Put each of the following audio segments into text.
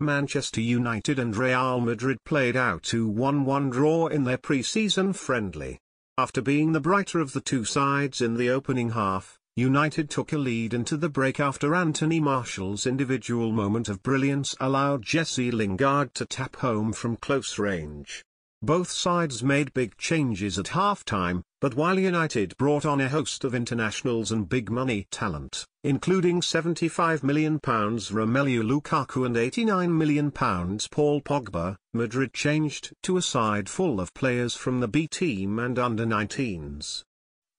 Manchester United and Real Madrid played out a 1-1 draw in their pre-season friendly. After being the brighter of the two sides in the opening half, United took a lead into the break after Anthony Martial's individual moment of brilliance allowed Jesse Lingard to tap home from close range. Both sides made big changes at half-time, but while United brought on a host of internationals and big-money talent, including £75 million Romelu Lukaku and £89 million Paul Pogba, Madrid changed to a side full of players from the B team and under-19s.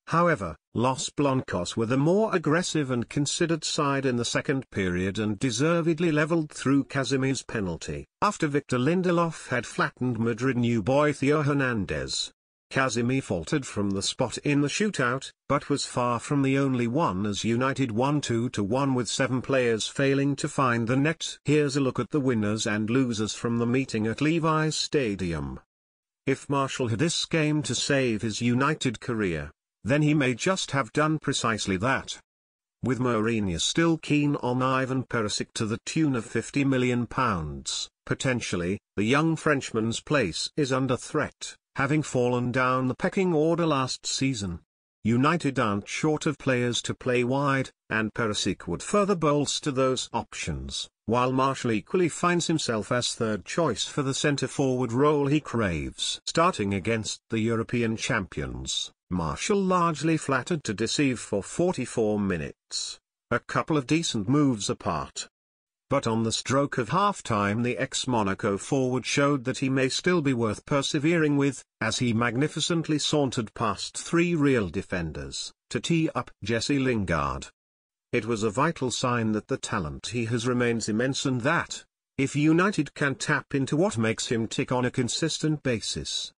However, Los Blancos were the more aggressive and considered side in the second period and deservedly levelled through Casemiro penalty, after Victor Lindelof had flattened Madrid new boy Theo Hernandez. Casemiro faltered from the spot in the shootout, but was far from the only one as United won 2-1 with 7 players failing to find the net. Here's a look at the winners and losers from the meeting at Levi's Stadium. If Martial had this game to save his United career, then he may just have done precisely that. With Mourinho still keen on Ivan Perisic to the tune of £50 million, potentially, the young Frenchman's place is under threat, having fallen down the pecking order last season. United aren't short of players to play wide, and Perisic would further bolster those options, while Martial equally finds himself as third choice for the centre-forward role he craves. Starting against the European champions, Martial largely flattered to deceive for 44 minutes, a couple of decent moves apart. But on the stroke of half-time the ex-Monaco forward showed that he may still be worth persevering with, as he magnificently sauntered past 3 real defenders, to tee up Jesse Lingard. It was a vital sign that the talent he has remains immense and that, if United can tap into what makes him tick on a consistent basis.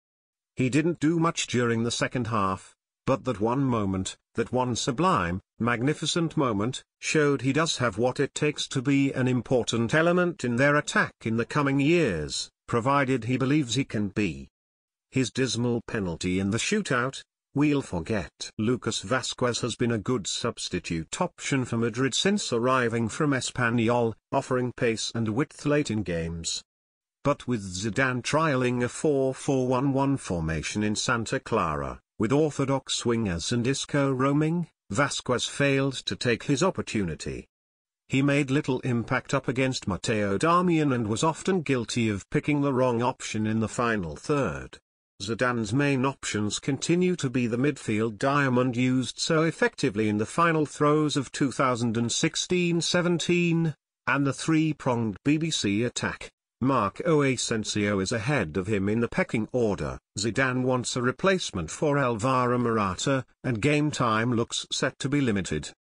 He didn't do much during the second half, but that one moment, that one sublime, magnificent moment, showed he does have what it takes to be an important element in their attack in the coming years, provided he believes he can be. His dismal penalty in the shootout, we'll forget. Lucas Vazquez has been a good substitute option for Madrid since arriving from Espanyol, offering pace and width late in games. But with Zidane trialling a 4-4-1-1 formation in Santa Clara, with orthodox wingers and Isco roaming, Vazquez failed to take his opportunity. He made little impact up against Matteo Darmian and was often guilty of picking the wrong option in the final third. Zidane's main options continue to be the midfield diamond used so effectively in the final throes of 2016-17, and the three-pronged BBC attack. Marco Asensio is ahead of him in the pecking order. Zidane wants a replacement for Alvaro Morata, and game time looks set to be limited.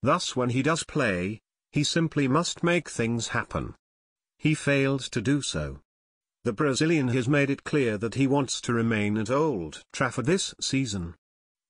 Thus when he does play, he simply must make things happen. He failed to do so. The Brazilian has made it clear that he wants to remain at Old Trafford this season.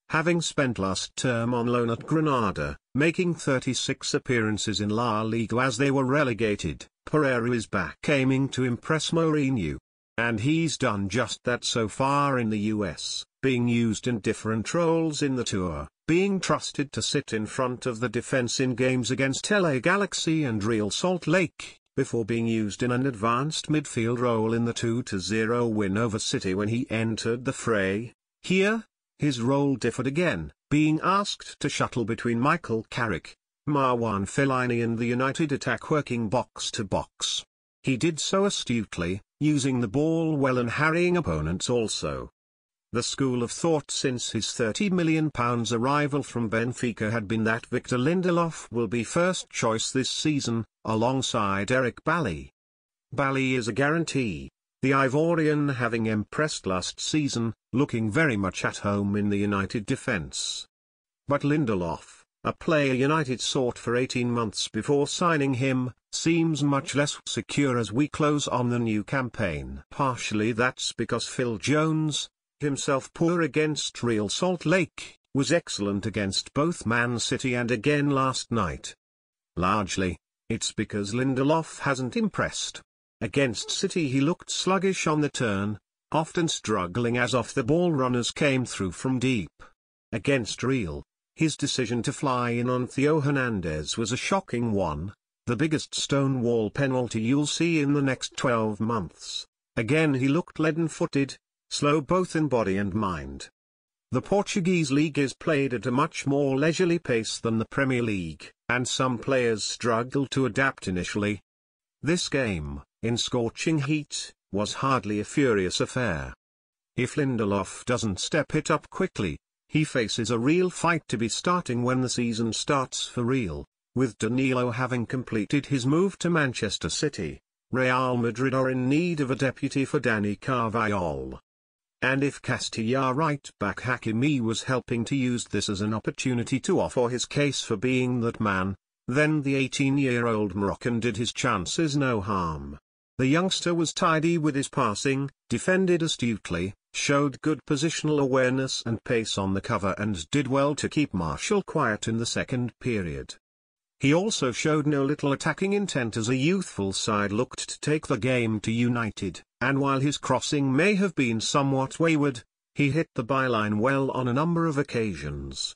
Having spent last term on loan at Granada, making 36 appearances in La Liga as they were relegated, Pereira is back aiming to impress Mourinho. And he's done just that so far in the US, being used in different roles in the tour, being trusted to sit in front of the defense in games against LA Galaxy and Real Salt Lake, before being used in an advanced midfield role in the 2-0 win over City when he entered the fray. Here, his role differed again, being asked to shuttle between Michael Carrick, Marwan Fellaini and the United attack working box to box. He did so astutely, using the ball well and harrying opponents also. The school of thought since his £30 million arrival from Benfica had been that Victor Lindelof will be first choice this season, alongside Eric Bailly. Bailly is a guarantee, the Ivorian having impressed last season, looking very much at home in the United defence. But Lindelof, a player United sought for 18 months before signing him, seems much less secure as we close on the new campaign. Partially that's because Phil Jones, himself poor against Real Salt Lake, was excellent against both Man City and again last night. Largely, it's because Lindelof hasn't impressed. Against City he looked sluggish on the turn, often struggling as off-the-ball runners came through from deep. Against Real, his decision to fly in on Theo Hernandez was a shocking one. The the biggest stonewall penalty you'll see in the next 12 months. Again he looked leaden-footed, slow both in body and mind. The Portuguese league is played at a much more leisurely pace than the Premier League, and some players struggle to adapt initially. This game, in scorching heat, was hardly a furious affair. If Lindelof doesn't step it up quickly, he faces a real fight to be starting when the season starts for real. With Danilo having completed his move to Manchester City, Real Madrid are in need of a deputy for Dani Carvajal. And if Castilla right-back Hakimi was helping to use this as an opportunity to offer his case for being that man, then the 18-year-old Moroccan did his chances no harm. The youngster was tidy with his passing, defended astutely, showed good positional awareness and pace on the cover and did well to keep Martial quiet in the second period. He also showed no little attacking intent as a youthful side looked to take the game to United, and while his crossing may have been somewhat wayward, he hit the byline well on a number of occasions.